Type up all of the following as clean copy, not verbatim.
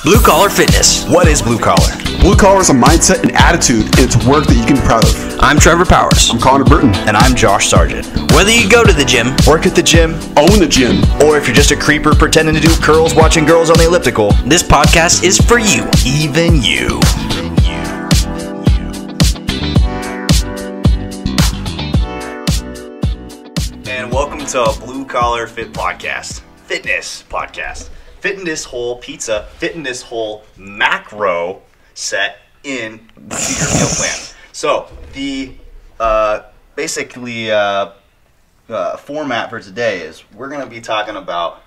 Blue Collar Fitness. What is blue collar? Blue collar is a mindset and attitude, and it's work that you can be proud of. I'm Trevor Powers. I'm Connor Burton. And I'm Josh Sargent. Whether you go to the gym, Work at the gym, Own the gym. or if you're just a creeper pretending to do curls watching girls on the elliptical, this podcast is for you. even you. And welcome to a Blue Collar Fit Podcast. Fitness podcast. Fit in this whole pizza, fit in this whole macro set in to your meal plan. So the format for today is we're going to be talking about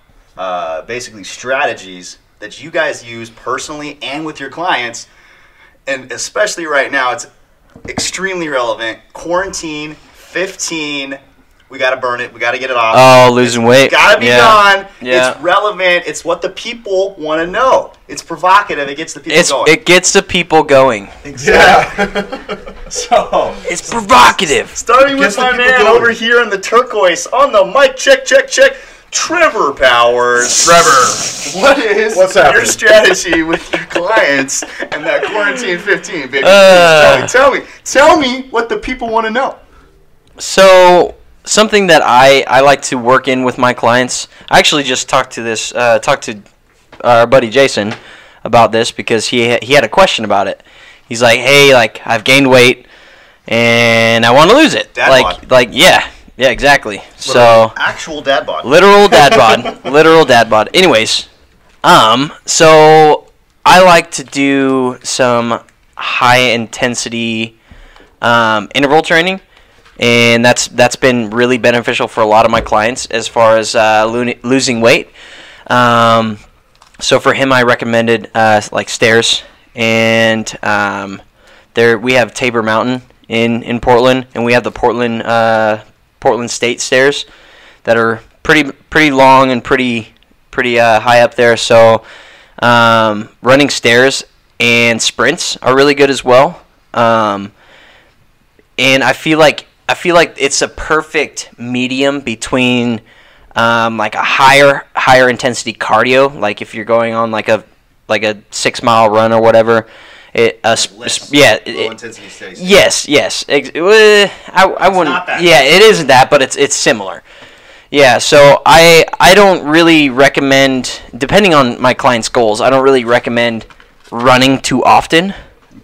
basically strategies that you guys use personally and with your clients, and especially right now it's extremely relevant. Quarantine 15. We got to burn it. We got to get it off. Oh, losing weight. Got to be gone. Yeah. It's relevant. It's what the people want to know. It's provocative. It gets the people going. It gets the people going. Exactly. So, It's provocative. starting with my man over here in the turquoise on the mic. Check. Trevor Powers. Trevor. What's Your happening? strategy with your clients and that quarantine 15, baby. Tell me what the people want to know. So something that I like to work in with my clients. I actually just talked to our buddy Jason about this because he had a question about it. He's like, hey, like I've gained weight and I want to lose it. Dad bod. Yeah, exactly. So Actual dad bod. literal dad bod. Anyways, so I like to do some high intensity interval training. And that's been really beneficial for a lot of my clients as far as losing weight. So for him, I recommended like stairs, and there we have Tabor Mountain in Portland, and we have the Portland State stairs that are pretty long and pretty high up there. So running stairs and sprints are really good as well. And I feel like it's a perfect medium between like a higher intensity cardio, like if you're going on like a 6 mile run or whatever. Low intensity stays. Yes. I wouldn't. not that. Yeah, it isn't that, but it's similar. Yeah, so I don't really recommend, depending on my client's goals, I don't really recommend running too often.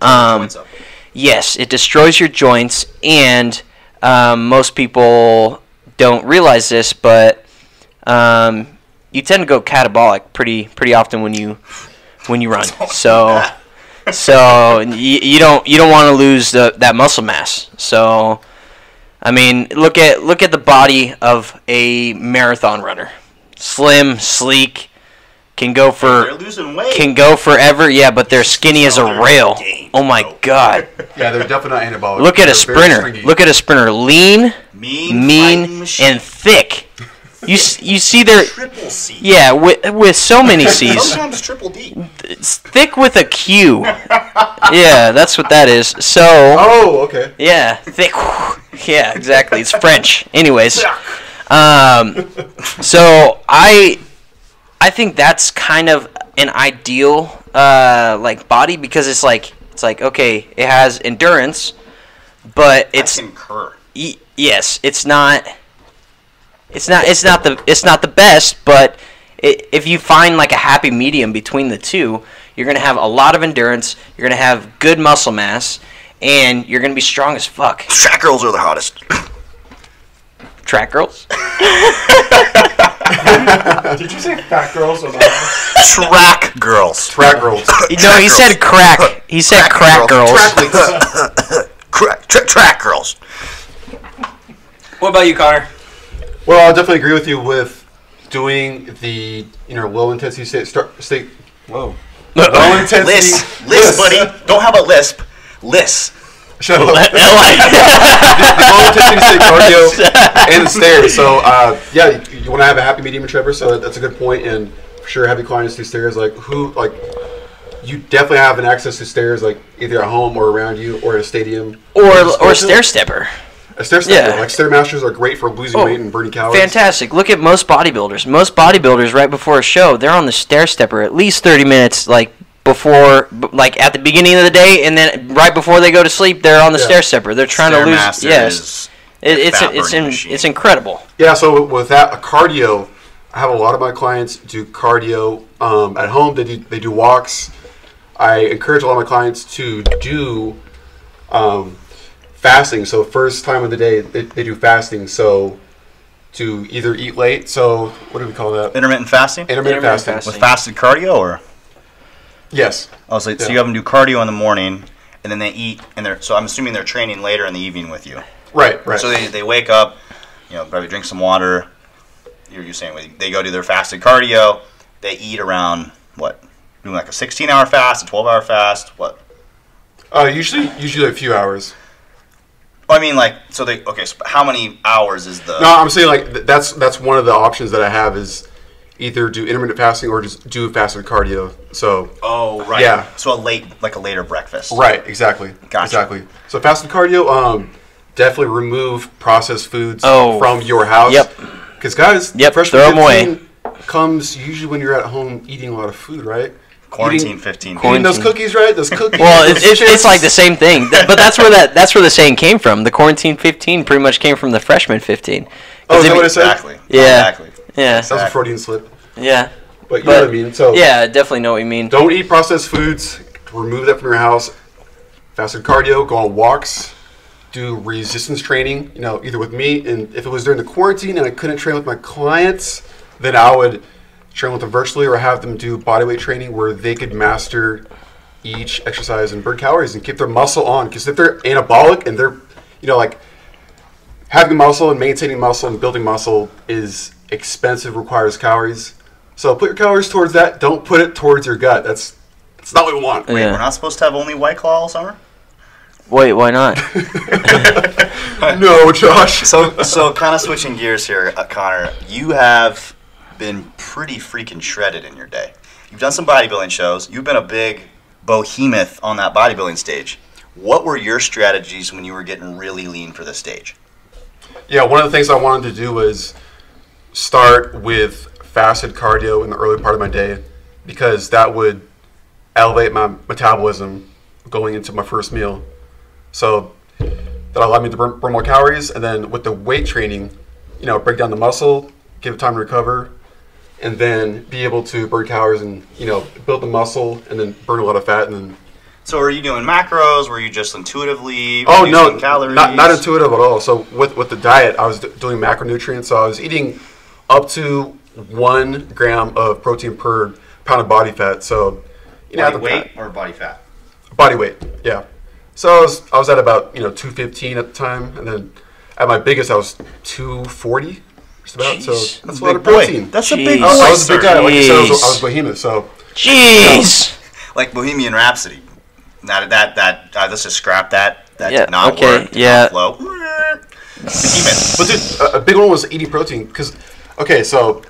Joints up. Yes, it destroys your joints, and most people don't realize this, but you tend to go catabolic pretty often when you run. So you don't want to lose that muscle mass. So I mean, look at the body of a marathon runner. Slim, sleek, can go They're losing weight. forever. Yeah, but they're skinny as a rail. Oh my god. Yeah, they're definitely not anabolic. Look at a They're very sprinter. stringy. Look at a sprinter. Lean, Mean machine. and thick. You see their Triple C. yeah with so many C's. Sometimes triple D. It's thick with a Q. Yeah, that's what that is. So Oh, okay. yeah, thick. Yeah, exactly. It's French. Anyways, so I think that's kind of an ideal like body, because it's like okay, it has endurance, but it's I concur. yes, it's not the best, but if you find like a happy medium between the two, you're gonna have a lot of endurance, you're gonna have good muscle mass, and you're gonna be strong as fuck. Track girls are the hottest. Track girls? Did you say fat girls or not? Track girls. Track girls. No, he said crack. He said crack girls. Track girls. What about you, Connor? Well, I definitely agree with you with doing the low intensity state. Whoa. Low intensity. Lisp, buddy. Don't have a lisp. Lisp. Shut up. The low intensity state cardio and the stairs. So yeah, you want to have a happy medium, Trevor. So that's a good point. And for sure, having clients do stairs, you definitely have an access to stairs, like either at home or around you or at a stadium or a stair stepper. A stair stepper. Like Stairmasters are great for losing weight and burning calories. Fantastic. Look at most bodybuilders. Most bodybuilders, right before a show, they're on the stair stepper at least 30 minutes, like before, like at the beginning of the day, and then right before they go to sleep, they're on the stair stepper. They're trying to lose. Stairmaster Yes, it's incredible. Yeah, so with that, a cardio, I have a lot of my clients do cardio at home. They do walks. I encourage a lot of my clients to do fasting. So first time of the day, they do fasting. So to either eat late. So what do we call that? Intermittent fasting? Intermittent fasting. With fasted cardio, or? Yes. Oh, so you have them do cardio in the morning, and then they eat, so I'm assuming they're training later in the evening with you. Right. So they wake up, probably drink some water. You're saying they go do their fasted cardio. They eat around what? Doing like a 16-hour fast, a 12-hour fast. What? Usually a few hours. I mean, so how many hours is the? No, I'm saying like that's one of the options that I have is either do intermittent fasting or just do fasted cardio. So. Oh right. Yeah. So a later breakfast. Right. Exactly. Gotcha. Exactly. So fasted cardio, definitely remove processed foods Oh. from your house. Yep. Because guys, Throw them away. Comes usually when you're at home eating a lot of food, right? Quarantine 15. Eating those cookies, right? Those cookies. Well, those it's like the same thing, but that's where the saying came from. The quarantine 15 pretty much came from the freshman 15. Oh, is that what it said? Exactly. Yeah. Exactly. Yeah. That was a Freudian slip. Yeah. But you know what I mean. So yeah, I definitely know what you mean. don't eat processed foods. Remove that from your house. Fasted cardio. Go on walks. Do resistance training. Either with me, and if it was during the quarantine and I couldn't train with my clients, then I would train with them virtually or have them do bodyweight training where they could master each exercise and burn calories and keep their muscle on. Because if they're anabolic and they're, like having muscle and maintaining muscle and building muscle is expensive, requires calories. So put your calories towards that. Don't put it towards your gut. That's not what we want. Wait, we're not supposed to have only White Claw all summer? Wait, why not? No, Josh. So kind of switching gears here, Connor, you have been pretty freaking shredded in your day. You've done some bodybuilding shows. You've been a big behemoth on that bodybuilding stage. What were your strategies when you were getting really lean for the stage? Yeah, one of the things I wanted to do was start with fasted cardio in the early part of my day because that would elevate my metabolism going into my first meal. So that allowed me to burn more calories, and then with the weight training, break down the muscle, give it time to recover, and then be able to burn calories and build the muscle and then burn a lot of fat. And then so are you doing macros? Were you just intuitively oh no, reducing calories? not intuitive at all. So with the diet, I was doing macronutrients. So I was eating up to 1 gram of protein per pound of body fat. So body weight or body fat? Body weight, yeah. So I was at about 215 at the time, and then at my biggest I was 240. Just about. Jeez. So that's a lot of protein. That's a big boy. I was a big guy. Like you said, I Jeez. was behemoth. So Jeez. Like Bohemian Rhapsody. Let's just scrap that. That Yeah, did not okay, work. Did yeah. not flow. Behemoth. but dude, a big one was eating protein because so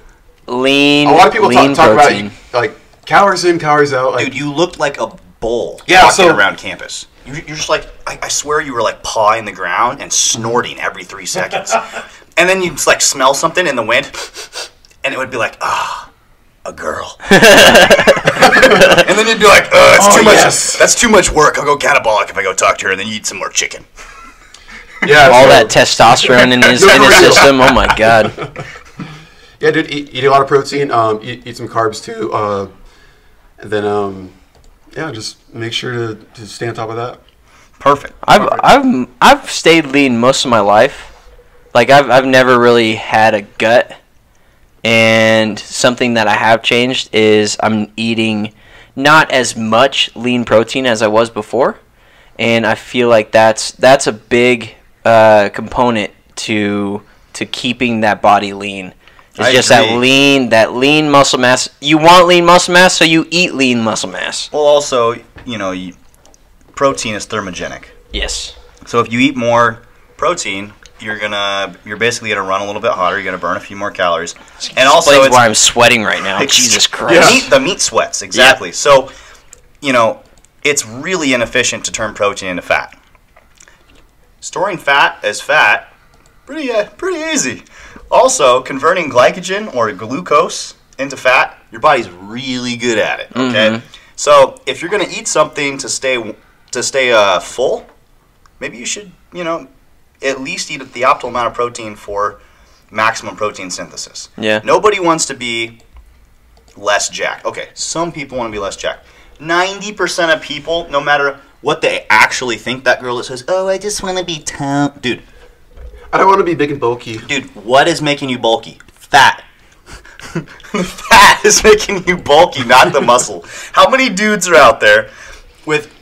Lean. a lot of people lean talk about protein. like calories in, calories out. Like, Dude, you looked like a bull Yeah, walking so- around campus. You're just like, I swear you were like pawing the ground and snorting every 3 seconds. And then you'd just like smell something in the wind, and it would be like, a girl. And then you'd be like, it's too much. yes. That's too much work. I'll go catabolic if I go talk to her, and then you eat some more chicken. yeah, All so- that testosterone in his system. Oh my god. Yeah, dude, eat a lot of protein. Eat some carbs too, and then just make sure to stay on top of that. Perfect. I've stayed lean most of my life. Like I've never really had a gut, and something that I have changed is I'm eating not as much lean protein as I was before, and I feel like that's a big component to keeping that body lean. It's I just agree. that lean muscle mass. You want lean muscle mass, so you eat lean muscle mass. Well, also, protein is thermogenic. Yes. So if you eat more protein, you're basically gonna run a little bit hotter. You're gonna burn a few more calories, and also Explains it's why I'm sweating right now. Jesus Christ. the meat sweats exactly. So, it's really inefficient to turn protein into fat. Storing fat as fat, pretty easy. Also, converting glycogen or glucose into fat, your body's really good at it. Okay. So if you're going to eat something to stay full, maybe you should, at least eat the optimal amount of protein for maximum protein synthesis. Yeah. Nobody wants to be less jacked. Okay, some people want to be less jacked. 90% of people, no matter what they actually think, that girl that says, "Oh, I just want to be toned," dude. I don't want to be big and bulky. Dude, what is making you bulky? Fat. Fat is making you bulky, not the muscle. How many dudes are out there with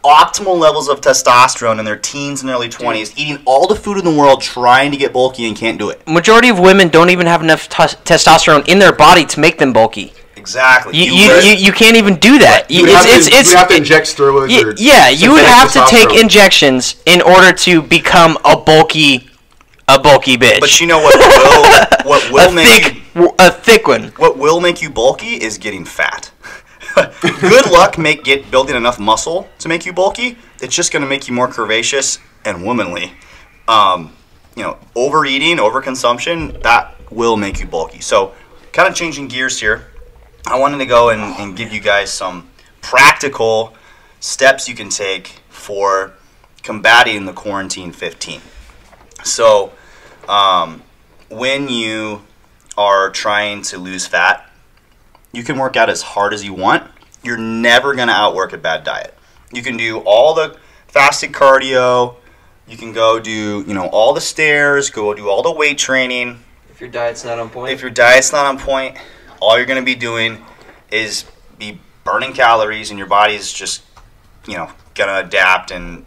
optimal levels of testosterone in their teens and early 20s, eating all the food in the world, trying to get bulky and can't do it? Majority of women don't even have enough testosterone in their body to make them bulky. Exactly. You can't even do that. You would have to inject steroids. Yeah, you would have to take injections in order to become a bulky bitch. But you know what will make a thick one. What will make you bulky is getting fat. Good luck building enough muscle to make you bulky. It's just going to make you more curvaceous and womanly. Overeating, overconsumption, that will make you bulky. So, kind of changing gears here, I wanted to go and give you guys some practical steps you can take for combating the quarantine 15. So, when you are trying to lose fat, you can work out as hard as you want. You're never going to outwork a bad diet. You can do all the fasted cardio. You can go do, all the stairs, go do all the weight training. If your diet's not on point. All you're going to be doing is be burning calories, and your body's just, going to adapt and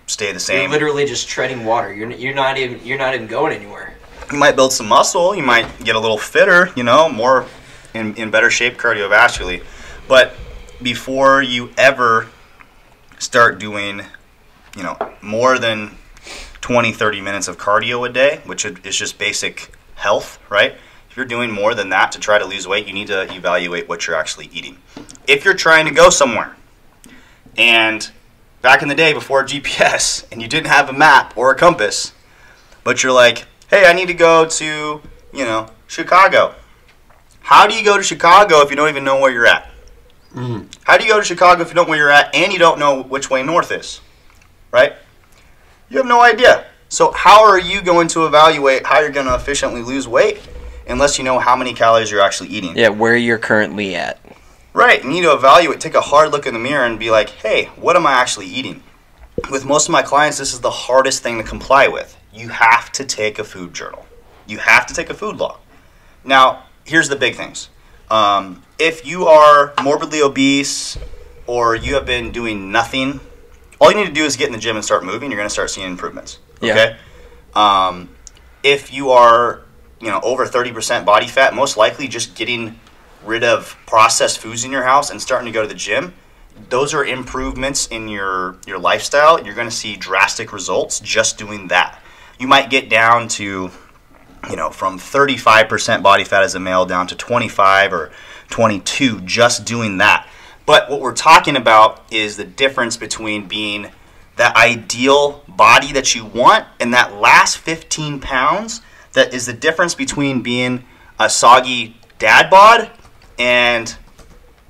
stay the same. You're literally just treading water. You're not even going anywhere. You might build some muscle. You might get a little fitter, more in better shape cardiovascularly. But before you ever start doing, more than 20, 30 minutes of cardio a day, which is just basic health, right? If you're doing more than that to try to lose weight, you need to evaluate what you're actually eating. If you're trying to go somewhere, and back in the day before GPS, and you didn't have a map or a compass, but you're like, hey, I need to go to, Chicago. How do you go to Chicago if you don't even know where you're at? Mm-hmm. How do you go to Chicago if you don't know where you're at and you don't know which way north is? Right? You have no idea. So how are you going to evaluate how you're going to efficiently lose weight unless you know how many calories you're actually eating? Yeah, where you're currently at. Right. You need to evaluate, take a hard look in the mirror and be like, hey, what am I actually eating? With most of my clients, this is the hardest thing to comply with. You have to take a food journal. You have to take a food log. Now, here's the big things. If you are morbidly obese or you have been doing nothing, all you need to do is get in the gym and start moving. You're going to start seeing improvements. Okay? Yeah. If you are, over 30% body fat, most likely just getting rid of processed foods in your house and starting to go to the gym, those are improvements in your lifestyle. You're going to see drastic results just doing that. You might get down to, from 35% body fat as a male down to 25 or 22 just doing that. But what we're talking about is the difference between being that ideal body that you want and that last 15 pounds. That is the difference between being a soggy dad bod and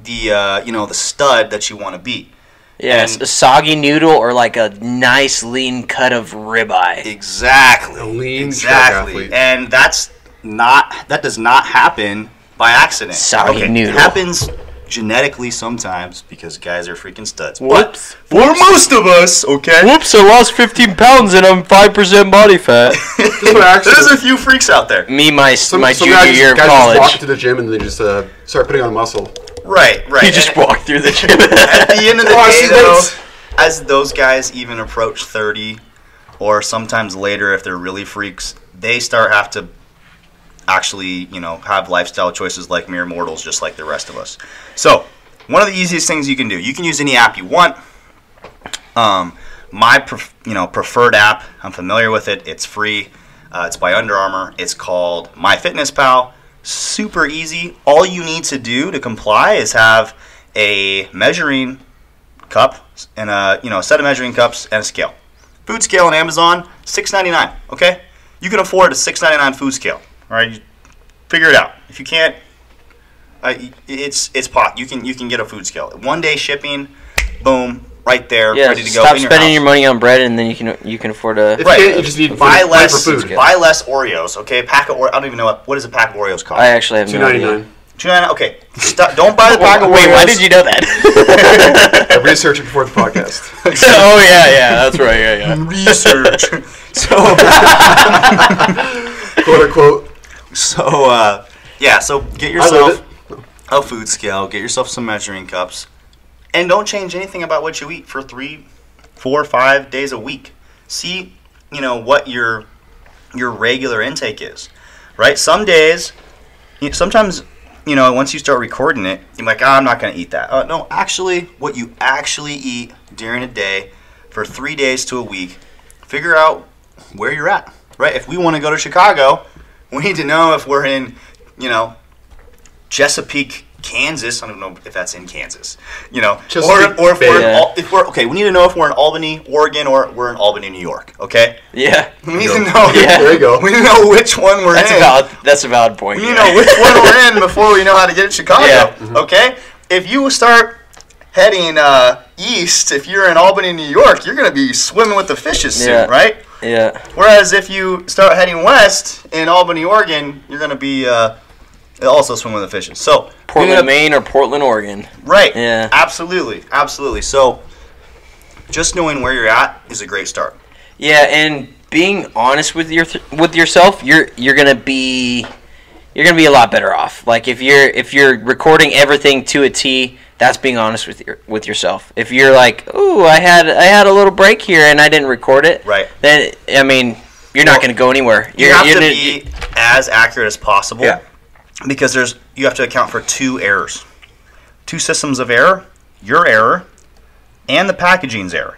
the the stud that you want to be. Yes, a soggy noodle or like a nice lean cut of ribeye. Exactly. A lean exactly. And that does not happen by accident. Soggy noodle. It happens genetically sometimes because guys are freaking studs. Whoops. For most of us, okay? Whoops, I lost 15 pounds and I'm 5% body fat. There's a few freaks out there. Me, my junior year of guys college. Just walk into the gym and they just start putting on muscle. Right. You just walk through the gym. At the end of the day, though, as those guys even approach 30, or sometimes later if they're really freaks, they have to actually, have lifestyle choices like mere mortals, just like the rest of us. So, one of the easiest things you can do, you can use any app you want. My preferred app, I'm familiar with it. It's free. It's by Under Armour. It's called MyFitnessPal. Super easy. All you need to do to comply is have a measuring cup and a set of measuring cups and a scale. Food scale on Amazon, $6.99. Okay, you can afford a $6.99 food scale. All right, figure it out. If you can't, It's pot. You can get a food scale. 1 day shipping, boom, right there, Yeah, ready to go. stop in spending your your money on bread, and then you can afford a. If Right. you just need buy food, less for food. Buy less Oreos. Okay, pack of Oreos. I don't even know what does a pack of Oreos cost. I actually have no idea. $2.99. $2.99. Okay, don't buy the pack of Oreos. Wait, why did you know that? I researched it before the podcast. Oh yeah, that's right. Yeah. Research. So, Quote unquote. so get I yourself love a food scale. Get yourself some measuring cups, and don't change anything about what you eat for 3, 4, 5 days a week. See, what your regular intake is, right? Some days, sometimes. Once you start recording it, you're like, I'm not going to eat that. No, actually, what you actually eat during a day for 3 days to a week, figure out where you're at, right? If we want to go to Chicago, we need to know if we're in, Chesapeake, Kansas. I don't know if that's in Kansas, Chesapeake or if Bay. if we're okay. We need to know if we're in Albany, Oregon, or we're in Albany, New York. Okay. Yeah. We need to know. Yeah. There you go. We need to know which one we're in. That's a valid point. We need to know which one we're in before we know how to get to Chicago. Yeah. Mm-hmm. Okay. If you start heading east, if you're in Albany, New York, you're going to be swimming with the fishes soon, Yeah. right? Yeah. Whereas if you start heading west in Albany, Oregon, you're going to be also swim with the fishes. So Portland, Maine, or Portland, Oregon. right. Yeah. Absolutely. So just knowing where you're at is a great start. Yeah, and being honest with yourself, you're gonna be a lot better off. Like if you're recording everything to a T, that's being honest with yourself. If you're like, ooh, I had a little break here and I didn't record it, Right. Then I mean, you're not gonna go anywhere. You have to be as accurate as possible. Yeah. Because you have to account for 2 errors. 2 systems of error, your error, and the packaging's error.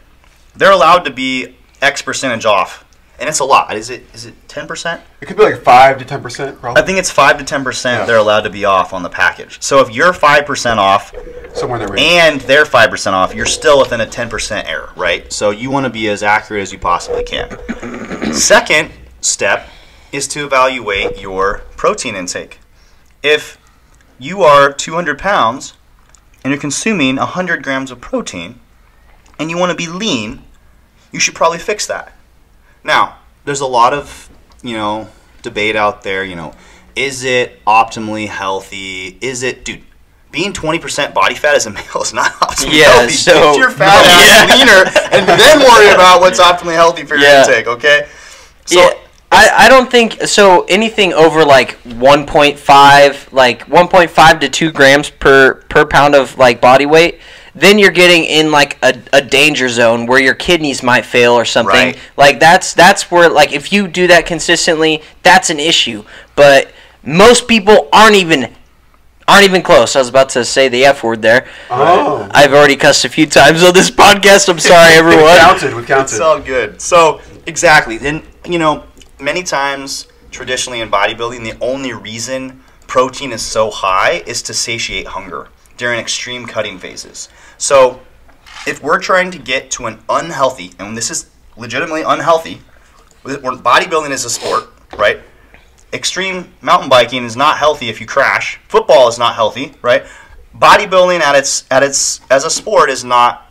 They're allowed to be X percentage off. And it's a lot. Is it 10%? It could be like 5 to 10%, probably. I think it's 5 to 10% Yeah. they're allowed to be off on the package. So if you're 5% off Somewhere in that range. and they're 5% off, you're still within a 10% error, right? So you want to be as accurate as you possibly can. Second step is to evaluate your protein intake. If you are 200 pounds and you're consuming 100 grams of protein and you want to be lean, you should probably fix that. Now, there's a lot of, debate out there, is it optimally healthy? Being 20% body fat as a male is not optimally healthy. so Get your fat ass leaner and then worry about what's optimally healthy for your intake, okay? So yeah. I don't think so. Anything over like 1.5 to 2 grams per pound of like body weight, then you're getting in like a danger zone where your kidneys might fail or something. Right. Like that's where, like, if you do that consistently, that's an issue. But most people aren't even close. I was about to say the F word there. Oh. I've already cussed a few times on this podcast. I'm sorry, everyone. We counted. It's all good. So, exactly. And, many times, traditionally in bodybuilding, the only reason protein is so high is to satiate hunger during extreme cutting phases. So, if we're trying to get to an unhealthy, and this is legitimately unhealthy, bodybuilding is a sport, right? Extreme mountain biking is not healthy if you crash. Football is not healthy, right? Bodybuilding as a sport is not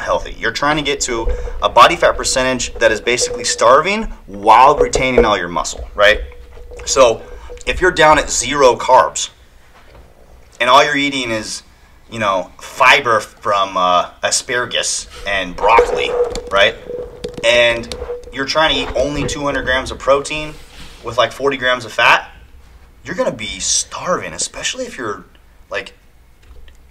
healthy. You're trying to get to a body fat percentage that is basically starving while retaining all your muscle, right? So if you're down at 0 carbs and all you're eating is, fiber from asparagus and broccoli, right? And you're trying to eat only 200 grams of protein with like 40 grams of fat, you're going to be starving, especially if you're like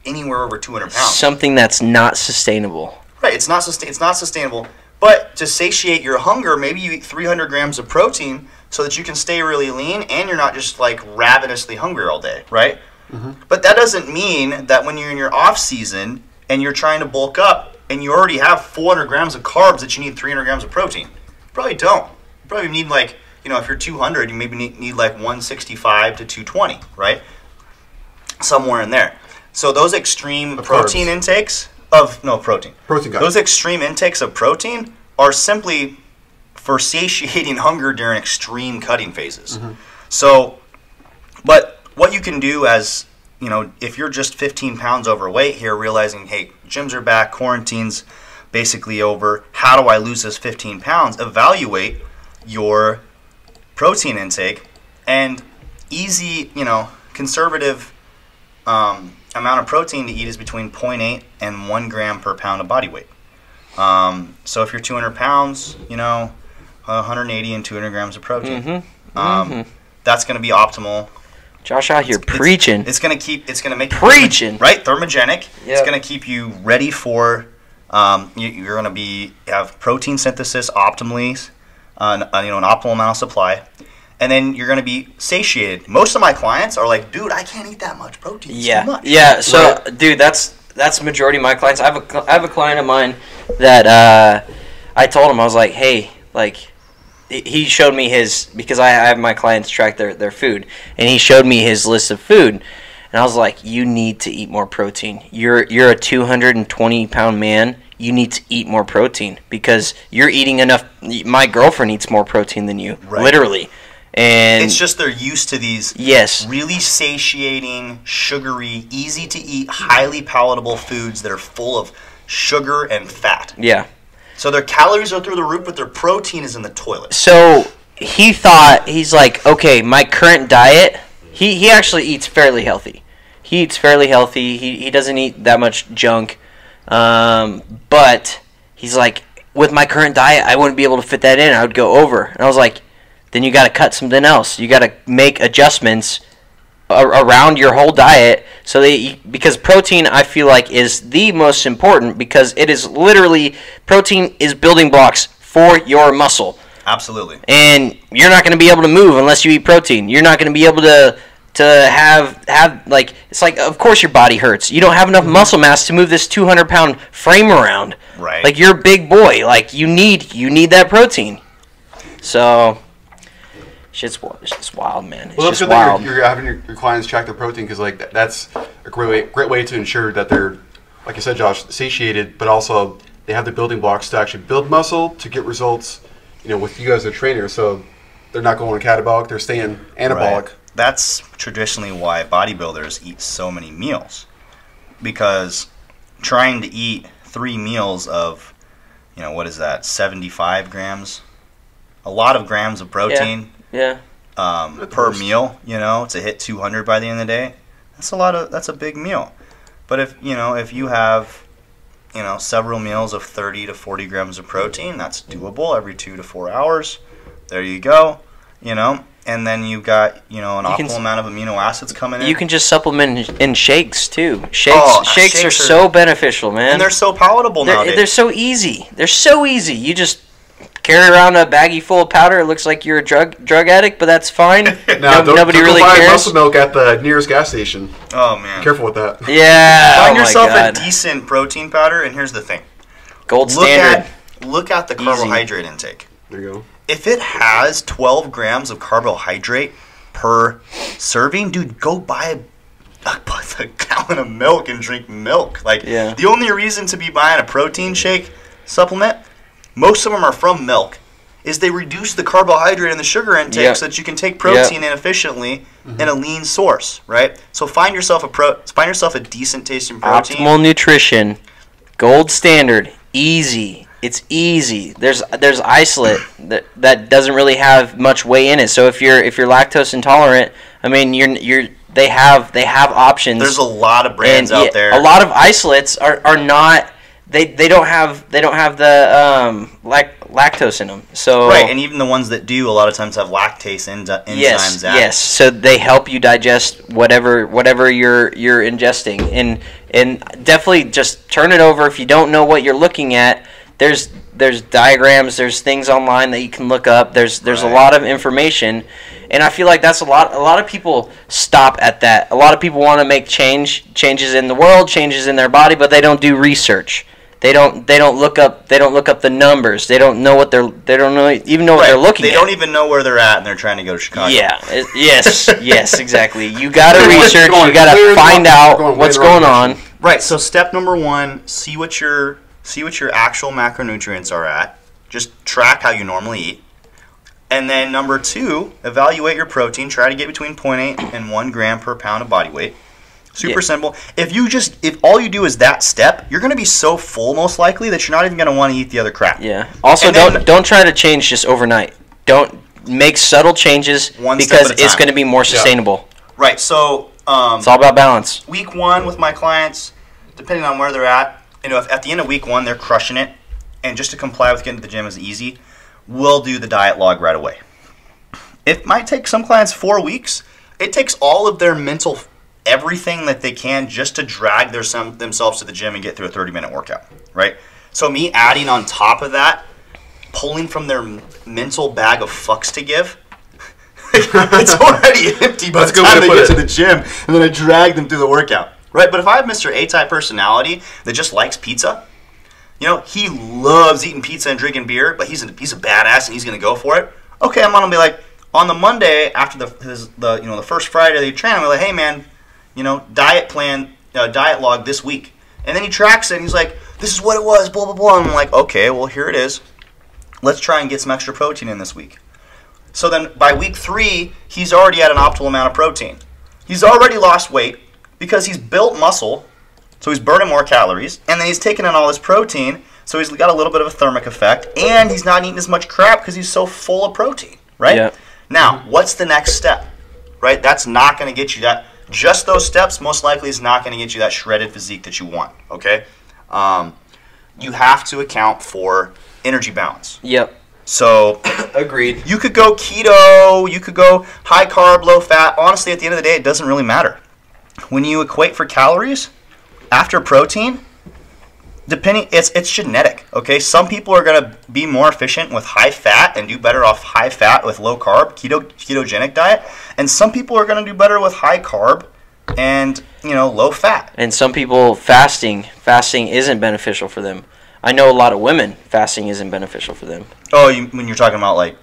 anywhere over 200 pounds. Something that's not sustainable. Right, it's not sustainable. But to satiate your hunger, maybe you eat 300 grams of protein so that you can stay really lean and you're not just like ravenously hungry all day, right? Mm-hmm. But that doesn't mean that when you're in your off season and you're trying to bulk up and you already have 400 grams of carbs that you need 300 grams of protein. You probably don't. You probably need like, if you're 200, you maybe need like 165 to 220, right? Somewhere in there. So those extreme protein intakes protein guys. Those extreme intakes of protein are simply for satiating hunger during extreme cutting phases. Mm-hmm. So, but what you can do as you know, if you're just 15 pounds overweight here, realizing, hey, gyms are back, quarantine's basically over, how do I lose this 15 pounds? Evaluate your protein intake, and easy, you know, conservative amount of protein to eat is between 0.8 and 1 gram per pound of body weight. So if you're 200 pounds, you know, 180 and 200 grams of protein. That's going to be optimal. Josh out here preaching. It's going to make you preaching, right? Thermogenic. Yep. It's going to keep you ready for. You're going to have protein synthesis optimally, you know, an optimal amount of supply, and then you're going to be satiated. Most of my clients are like, dude, I can't eat that much protein. It's too much. Yeah. So, right. Dude, that's the majority of my clients. I have a client of mine that I told him, I was like, hey, like. He showed me because I have my clients track their food, and he showed me his list of food, and I was like, you need to eat more protein. You're a 220-pound man. You need to eat more protein because you're eating enough. My girlfriend eats more protein than you, literally. And it's just they're used to these really satiating, sugary, easy to eat, highly palatable foods that are full of sugar and fat. Yeah. So their calories are through the roof, but their protein is in the toilet. So he's like, okay, my current diet, he actually eats fairly healthy. He eats fairly healthy. He doesn't eat that much junk. But he's like, with my current diet, I wouldn't be able to fit that in. I would go over. And I was like, then you got to cut something else. You got to make adjustments around your whole diet, so because protein, I feel like, is the most important, because it is literally, protein is building blocks for your muscle. Absolutely. And you're not going to be able to move unless you eat protein. You're not going to be able to have like, it's like, of course your body hurts. You don't have enough muscle mass to move this 200-pound frame around. Right. Like, you're a big boy. Like, you need that protein. So it's just wild, man. It's just wild. You're having your clients track their protein, because like that's a great way to ensure that they're, like you said, Josh, satiated, but also they have the building blocks to actually build muscle to get results. You know, with you as a trainer, so they're not going catabolic; they're staying anabolic. Right. That's traditionally why bodybuilders eat so many meals, because trying to eat 3 meals of, you know, what is that, 75 grams, a lot of grams of protein. Yeah. Per meal, you know, to hit 200 by the end of the day, that's a big meal. But if you have, you know, several meals of 30 to 40 grams of protein, that's doable every 2 to 4 hours. There you go, you know, and then you've got, you know, an optimal amount of amino acids coming in. You can just supplement in shakes too. Shakes are so beneficial, man. And they're so palatable nowadays. They're so easy. They're so easy. You just carry around a baggie full of powder. It looks like you're a drug addict, but that's fine. Nobody really cares. Buy muscle milk at the nearest gas station. Oh man, careful with that. Yeah, find yourself a decent protein powder, and here's the thing: gold standard. Look at the carbohydrate intake. There you go. If it has 12 grams of carbohydrate per serving, dude, go buy a gallon of milk and drink milk. Like, the only reason to be buying a protein shake supplement, most of them are from milk, is they reduce the carbohydrate and the sugar intake so that you can take protein in efficiently in a lean source, right? So find yourself a decent tasting protein. Optimal nutrition, gold standard, easy. It's easy. There's isolate that doesn't really have much whey in it. So if you're lactose intolerant, I mean they have options. There's a lot of brands out there. A lot of isolates are not. They don't have the lactose in them. So right, and even the ones that do, a lot of times have lactase enzymes. Yes. So they help you digest whatever you're ingesting, and definitely just turn it over if you don't know what you're looking at. There's diagrams, there's things online that you can look up. There's a lot of information, and I feel like that's a lot of people stop at that. A lot of people want to make changes in the world, changes in their body, but they don't do research. They don't look up the numbers. They don't know what they're looking at. They don't even know where they're at, and they're trying to go to Chicago. Yeah. Yes, exactly. You got to research. You got to find out what's going on. Right. So step number 1: see what your actual macronutrients are at. Just track how you normally eat. And then number 2, evaluate your protein. Try to get between 0.8 and 1 gram per pound of body weight. Super simple. If all you do is that step, you're going to be so full most likely that you're not even going to want to eat the other crap. Yeah. Also, don't try to change just overnight. Don't make subtle changes because it's going to be more sustainable. Yeah. Right. So it's all about balance. Week 1 with my clients, depending on where they're at, if at the end of week 1 they're crushing it, and just to comply with getting to the gym is easy, we'll do the diet log right away. It might take some clients 4 weeks. It takes all of their mental everything that they can just to drag themselves to the gym and get through a 30-minute workout, right? So me adding on top of that, pulling from their mental bag of fucks to give, it's already empty by the time they get to the gym, and then I drag them through the workout, right? But if I have Mr. A-type personality that just likes pizza, he loves eating pizza and drinking beer, but he's a badass and he's going to go for it. Okay, I'm going to be like, on the Monday after the first Friday they train, I'm like, hey man, diet plan, diet log this week, and then he tracks it and he's like, this is what it was, blah blah blah. And I'm like, okay, well here it is. Let's try and get some extra protein in this week. So then by week 3, he's already at an optimal amount of protein. He's already lost weight because he's built muscle, so he's burning more calories, and then he's taking in all this protein, so he's got a little bit of a thermic effect, and he's not eating as much crap because he's so full of protein, right? Yeah. Now, what's the next step, right? That's not going to get you that. Just those steps most likely is not going to get you that shredded physique that you want, okay? You have to account for energy balance. Yep. So, agreed. You could go keto, you could go high carb, low fat. Honestly, at the end of the day, it doesn't really matter. When you equate for calories after protein, it's genetic, okay? Some people are going to be more efficient with high fat and do better off high fat with low carb, ketogenic diet, and some people are going to do better with high carb and, low fat. And some people fasting isn't beneficial for them. I know a lot of women fasting isn't beneficial for them. Oh, when you're talking about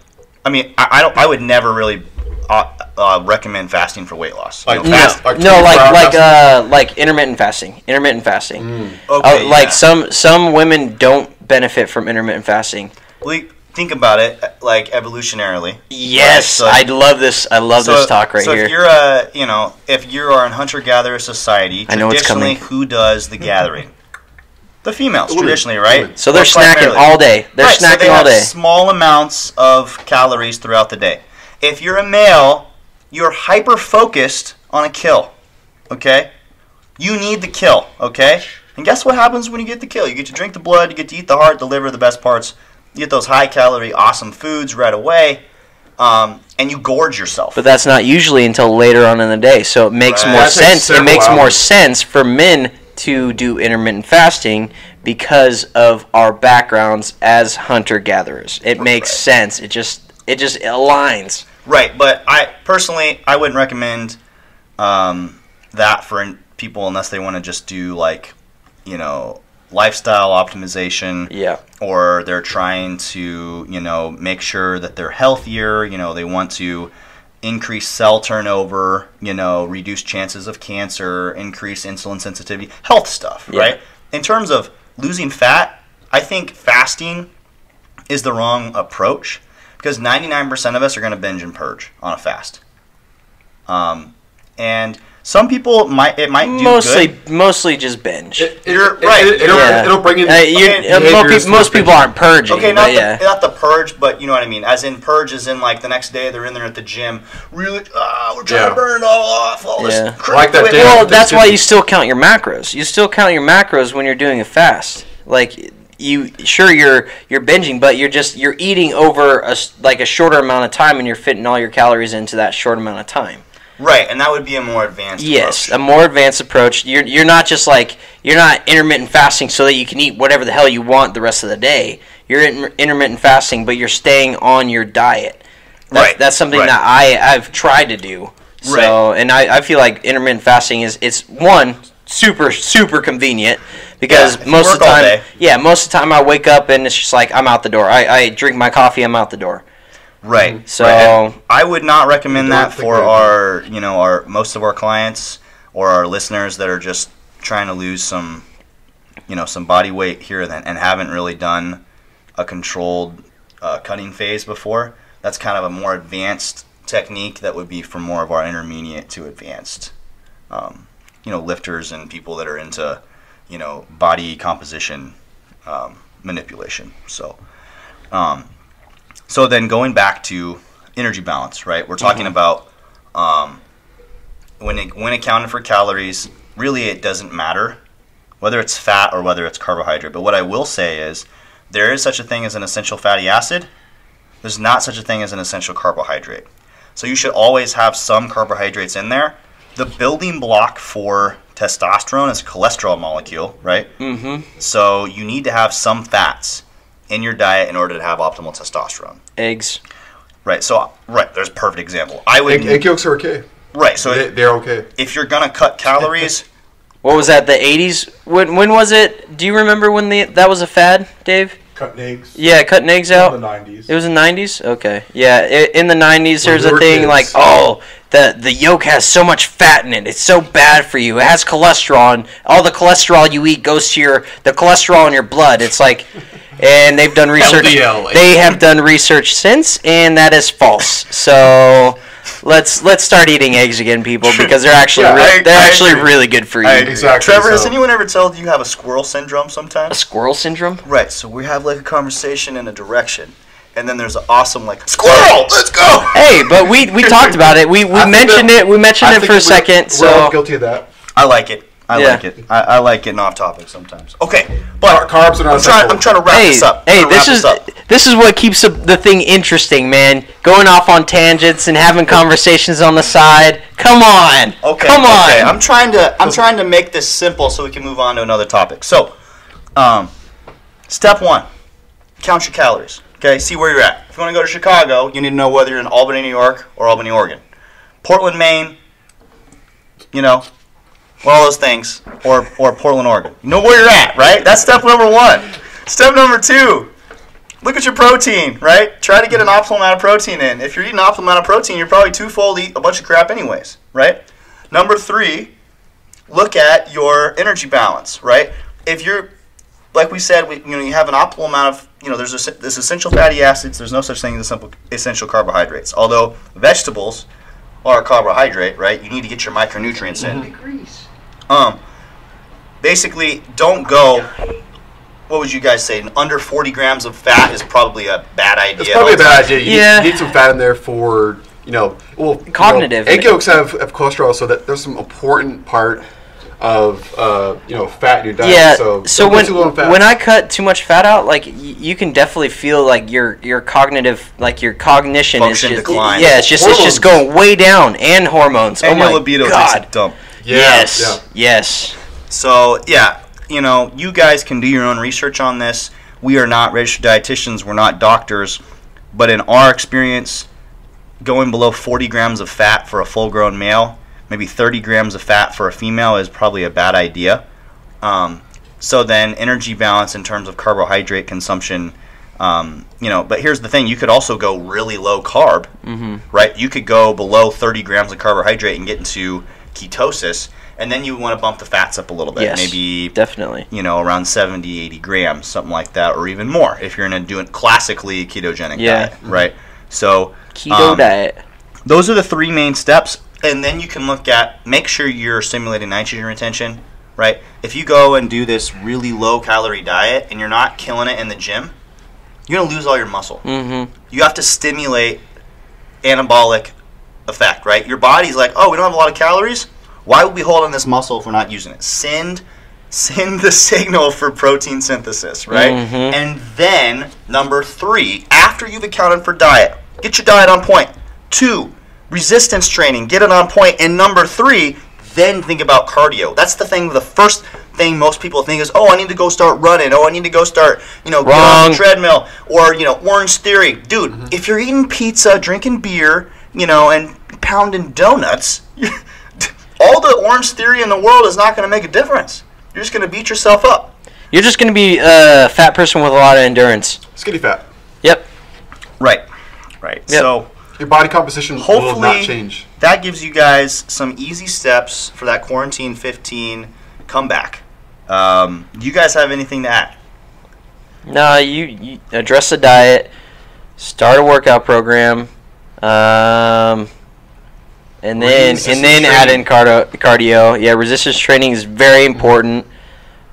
I would never really recommend fasting for weight loss. Like intermittent fasting. Okay, some women don't benefit from intermittent fasting. Think about it, evolutionarily. Yes, right? I love this. I love this talk right here. So if you are in hunter-gatherer society, traditionally, who does the gathering? The females, traditionally, right? So they're snacking all day. They're snacking all day. Have small amounts of calories throughout the day. If you're a male, you're hyper-focused on a kill, okay? You need the kill, okay? And guess what happens when you get the kill? You get to drink the blood, you get to eat the heart, the liver, the best parts. You get those high-calorie, awesome foods right away, and you gorge yourself. But that's not usually until later on in the day, so it makes more sense. It makes more sense for men to do intermittent fasting because of our backgrounds as hunter-gatherers. It makes sense. It just aligns. Right, but I wouldn't recommend that for people unless they want to just do lifestyle optimization. Yeah. Or they're trying to make sure that they're healthier. They want to increase cell turnover, reduce chances of cancer, increase insulin sensitivity, health stuff, right? In terms of losing fat, I think fasting is the wrong approach because 99% of us are going to binge and purge on a fast. And some people might do good. Mostly just binge. You're right. It'll bring in most people aren't purging. Okay, not the purge, but you know what I mean. As in purge, as in the next day they're in there at the gym. Really, we're trying to burn it all off. All this crap. Well, that's why you still count your macros. You still count your macros when you're doing a fast. You're binging, but you're eating over a shorter amount of time, and you're fitting all your calories into that short amount of time. Right, and that would be a more advanced approach. Yes, a more advanced approach. You're not just you're not intermittent fasting so that you can eat whatever the hell you want the rest of the day. You're intermittent fasting, but you're staying on your diet. That's something that I've tried to do. So, and I feel like intermittent fasting it's one super convenient because most of the time I wake up and it's just I'm out the door. I drink my coffee, I'm out the door. Right. So I would not recommend that for our most of our clients or our listeners that are just trying to lose some body weight here and haven't really done a controlled cutting phase before. That's kind of a more advanced technique that would be for more of our intermediate to advanced lifters and people that are into, body composition manipulation. So, so then going back to energy balance, right? We're talking about when accounting for calories, really it doesn't matter whether it's fat or whether it's carbohydrate. But what I will say is there is such a thing as an essential fatty acid. There's not such a thing as an essential carbohydrate. So you should always have some carbohydrates in there. The building block for testosterone is a cholesterol molecule, right? Mm-hmm. So you need to have some fats in your diet in order to have optimal testosterone. Eggs. Right. So, there's a perfect example. I would egg yolks are okay. Right. So they're okay. If you're gonna cut calories, what was that? The 80s? When was it? Do you remember when that was a fad, Dave? Cutting eggs. Yeah, cutting eggs out. In the 90s. It was in the 90s? Okay. Yeah, in the 90s there's a thing kids. like, the yolk has so much fat in it. It's so bad for you. It has cholesterol, and all the cholesterol you eat goes to the cholesterol in your blood. It's like, and they've done research. LDL. They have done research since, and that is false. So let's start eating eggs again, people, because they're actually really good for you. Exactly. Trevor, has anyone ever told you have a squirrel syndrome sometimes? A squirrel syndrome? Right. So we have like a conversation in a direction, and then there's an awesome like squirrel. Let's go. Hey, but we talked about it. We mentioned it. We mentioned it for a second. We're all So guilty of that. I like it. I Yeah. like it. I like getting off topic sometimes. Okay, but Carbs are not I'm trying to wrap this up. Hey, I'm trying to wrap this up. this is what keeps the thing interesting, man. Going off on tangents and having conversations on the side. Come on. Okay. Come on. Okay. I'm trying to make this simple so we can move on to another topic. So, step 1, count your calories. Okay, see where you're at. If you want to go to Chicago, you need to know whether you're in Albany, New York, or Albany, Oregon. Portland, Maine. All those things, or Portland, Oregon. You know where you're at, right? That's step number 1. Step number 2, look at your protein, right? Try to get an optimal amount of protein in. If you're eating an optimal amount of protein, you're probably too full to eat a bunch of crap anyways, right? Number 3, look at your energy balance, right? If you're, like we said, you have an optimal amount of, there's this essential fatty acids. There's no such thing as essential carbohydrates. Although vegetables are a carbohydrate, right? You need to get your micronutrients in. Basically, don't go, what would you guys say, under 40 grams of fat is probably a bad idea. It's probably a bad idea. Yeah. You need some fat in there for, Cognitive. Egg yolks have cholesterol, so that there's some important part of, fat in your diet. Yeah, so when I cut too much fat out, like, you can definitely feel like your cognitive, like your cognition Function is just, decline. yeah, it's just going way down, and hormones. And oh your my libido God. takes a dump. Yes. So, you guys can do your own research on this. We are not registered dietitians. We're not doctors. But in our experience, going below 40 grams of fat for a full-grown male, maybe 30 grams of fat for a female is probably a bad idea. So then energy balance in terms of carbohydrate consumption, but here's the thing. You could also go really low carb, right? You could go below 30 grams of carbohydrate and get into ketosis, and then you want to bump the fats up a little bit. Yes, maybe definitely. Around 70, 80 grams, something like that, or even more if you're in a doing classically ketogenic diet, right? So Keto diet. Those are the 3 main steps, and then you can make sure you're stimulating nitrogen retention, right? If you go and do this really low calorie diet and you're not killing it in the gym, you're going to lose all your muscle. You have to stimulate anabolic effect, right? Your body's like, oh, we don't have a lot of calories. Why would we hold on this muscle if we're not using it? Send the signal for protein synthesis, right? And then number 3, after you've accounted for diet, get your diet on point. 2, resistance training, get it on point. And number 3, then think about cardio. That's the thing. The first thing most people think is, oh, I need to go start running. Oh, I need to go start, get on the treadmill, or Orange Theory, dude. If you're eating pizza, drinking beer, and pounding donuts, all the Orange Theory in the world is not going to make a difference. You're just going to beat yourself up. You're just going to be a fat person with a lot of endurance. Skinny fat. Yep. Right. Yep. So your body composition will not change. That gives you guys some easy steps for that quarantine 15 comeback. You guys have anything to add? No, you address the diet, start a workout program, and then add in cardio. Yeah, resistance training is very important.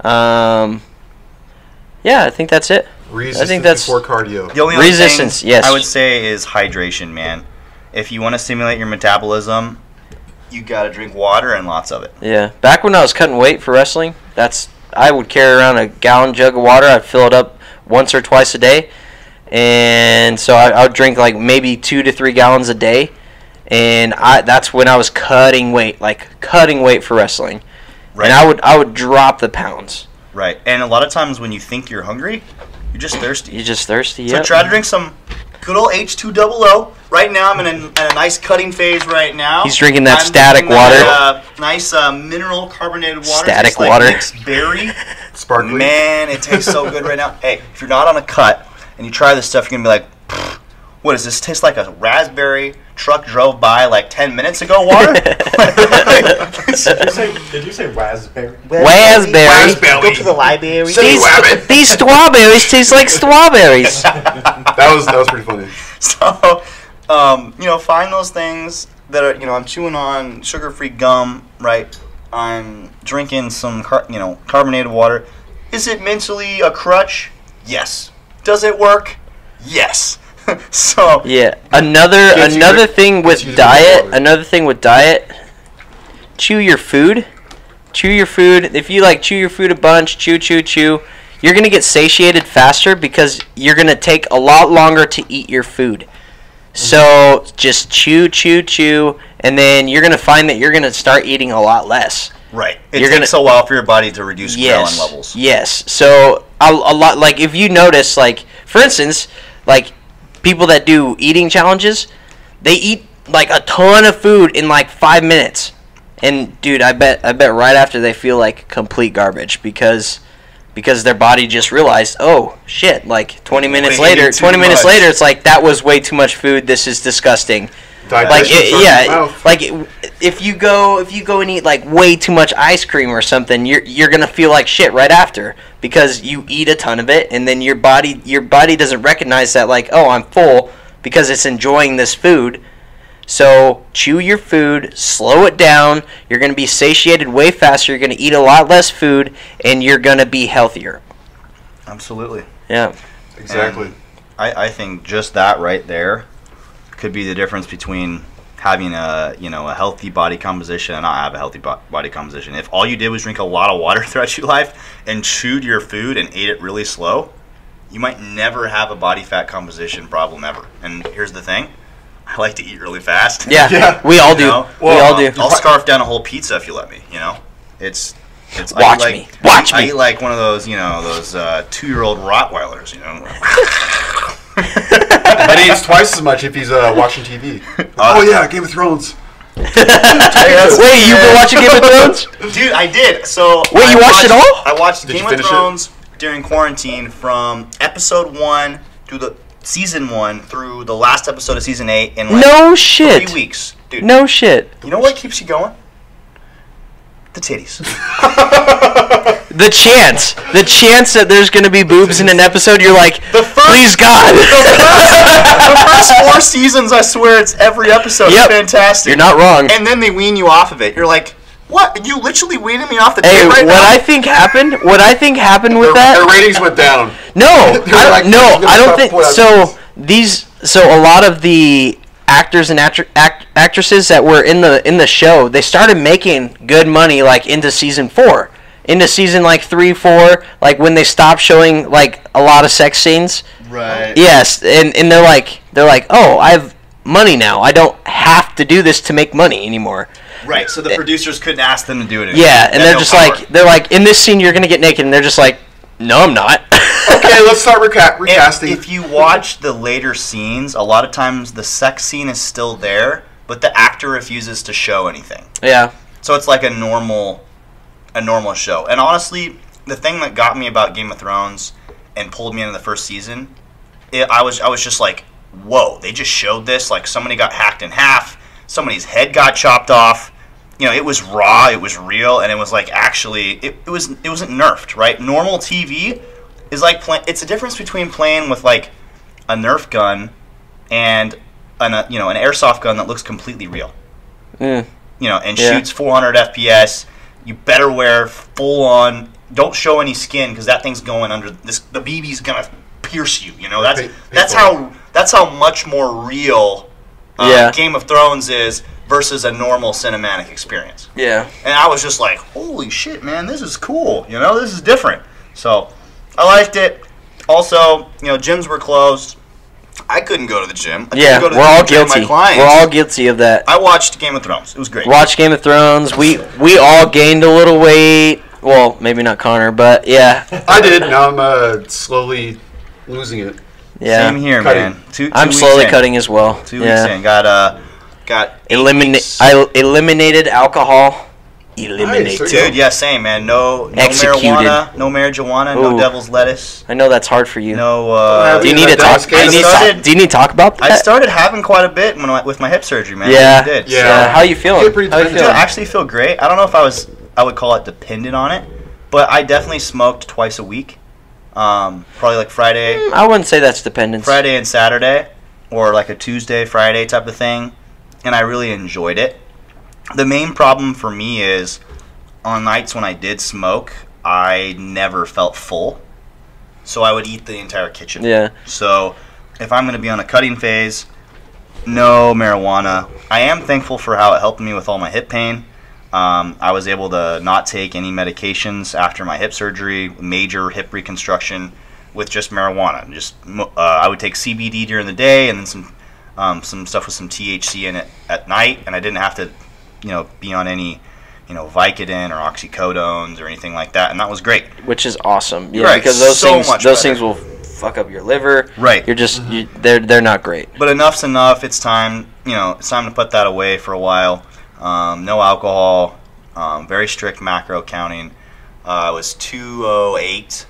Yeah, I think that's it. Resistance before cardio. The only resistance, thing yes. I would say is hydration, man. If you want to stimulate your metabolism, you got to drink water and lots of it. Yeah. Back when I was cutting weight for wrestling, I would carry around a gallon jug of water. I'd fill it up once or twice a day. And so I would drink like maybe 2 to 3 gallons a day. And that's when I was cutting weight for wrestling. Right. And I would drop the pounds. Right. And a lot of times when you think you're hungry, you're just thirsty. Yeah. So try to drink some good old H2OO. Right now, I'm in a nice cutting phase right now. He's drinking that static water. Nice mineral carbonated water. Static Tastes water. Like mixed berry. Sparkly. Man, it tastes so good right now. Hey, if you're not on a cut and you try this stuff, you're going to be like, what does this taste like? A raspberry truck drove by like 10 minutes ago water? Did you say raspberry? Raspberry. Go to the library. These strawberries taste like strawberries. That was pretty funny. So, find those things that are, I'm chewing on sugar-free gum, right? I'm drinking some, carbonated water. Is it mentally a crutch? Yes. Does it work? Yes. So yeah, another thing with diet, chew your food. If you chew your food a bunch, chew, you're gonna get satiated faster because you're gonna take a lot longer to eat your food. So just chew, and then you're gonna find that you're gonna start eating a lot less. Right. It takes a while for your body to reduce ghrelin levels. Yes. So a lot, like if you notice, like for instance, like people that do eating challenges, they eat like a ton of food in like 5 minutes, and dude, I bet right after they feel like complete garbage because their body just realized, oh shit, like 20 minutes later, it's like that was way too much food. This is disgusting. If you go and eat like way too much ice cream or something, you're gonna feel like shit right after because you eat a ton of it, and then your body doesn't recognize that, like, oh, I'm full, because it's enjoying this food. So chew your food, slow it down. You're gonna be satiated way faster. You're gonna eat a lot less food, and you're gonna be healthier. Absolutely. Yeah. Exactly. And I think just that right there could be the difference between having a healthy body composition and not have a healthy body composition. If all you did was drink a lot of water throughout your life and chewed your food and ate it really slow, you might never have a body fat composition problem ever. And here's the thing, I like to eat really fast. Yeah. We all do. We all do. I'll scarf down a whole pizza if you let me. It's Watch me. I eat like one of those 2-year-old Rottweilers. But he eats twice as much if he's watching TV. Oh yeah, Game of Thrones. Wait, you've been watching Game of Thrones? Dude, I did. So wait, you watched it all? I watched Game of Thrones during quarantine from episode 1 through the season 1 through the last episode of season 8 in like no shit. 3 weeks. Dude. No shit. You know what keeps you going? The titties. The chance that there's going to be boobs in an episode, you're like, please God. The first 4 seasons, I swear, it's every episode. Yep. It's fantastic. You're not wrong. And then they wean you off of it. You're like, what? You literally weaning me off the tape right now? What I think happened with that? Their ratings went down. No, I don't think so. So a lot of the actors and actresses that were in the show, they started making good money like into season 4. Into season like 3, 4, like when they stopped showing like a lot of sex scenes. Right. Yes, and they're like, oh, I have money now. I don't have to do this to make money anymore. Right. So the producers couldn't ask them to do it anymore. Yeah, and they're just like, in this scene you're gonna get naked, and they're just like, no, I'm not. Okay, let's start recasting. If you watch the later scenes, a lot of times the sex scene is still there, but the actor refuses to show anything. Yeah. So it's like a normal show. And honestly, the thing that got me about Game of Thrones and pulled me into the first season, I was just like, whoa, they just showed this, like somebody got hacked in half, somebody's head got chopped off. It was raw, it was real, and it was like actually it wasn't nerfed, right? Normal TV is like it's a difference between playing with like a Nerf gun and an airsoft gun that looks completely real. and shoots 400 FPS, you better wear full on. Don't show any skin because that thing's going under this. The BB's gonna pierce you. That's how much more real Game of Thrones is versus a normal cinematic experience. Yeah. And I was just like, holy shit, man, this is cool. This is different. So I liked it. Also, gyms were closed. I couldn't go to the gym. We're all guilty. We're all guilty of that. I watched Game of Thrones. It was great. Watched Game of Thrones. We all gained a little weight. Well, maybe not Connor, but yeah. I did. Now I'm slowly losing it. Yeah. Same here, Cutting. man. Two I'm weeks slowly in. cutting as well. 2 weeks in. Got 8 weeks. I eliminated alcohol. Nice. Dude, yeah, same, man. No Executed. marijuana, no devil's lettuce. I know that's hard for you. No. Do you need to talk? Do you need to talk about that? I started having quite a bit with my hip surgery, man. Yeah. I did. Yeah. How you feeling? I actually feel great. I don't know if I would call it dependent on it, but I definitely smoked twice a week. Probably like Friday. I wouldn't say that's dependence. Friday and Saturday, or like a Tuesday, Friday type of thing, and I really enjoyed it. The main problem for me is on nights when I did smoke, I never felt full, so I would eat the entire kitchen. Yeah. So if I'm going to be on a cutting phase, no marijuana. I am thankful for how it helped me with all my hip pain. I was able to not take any medications after my hip surgery, major hip reconstruction, with just marijuana. I would take CBD during the day, and then some stuff with some THC in it at night, and I didn't have to, be on any, Vicodin or oxycodones or anything like that, and that was great. Which is awesome. Yeah, right. because those things will fuck up your liver. Right. You're just they're not great. But enough's enough. It's time. It's time to put that away for a while. No alcohol. Very strict macro counting. It was 208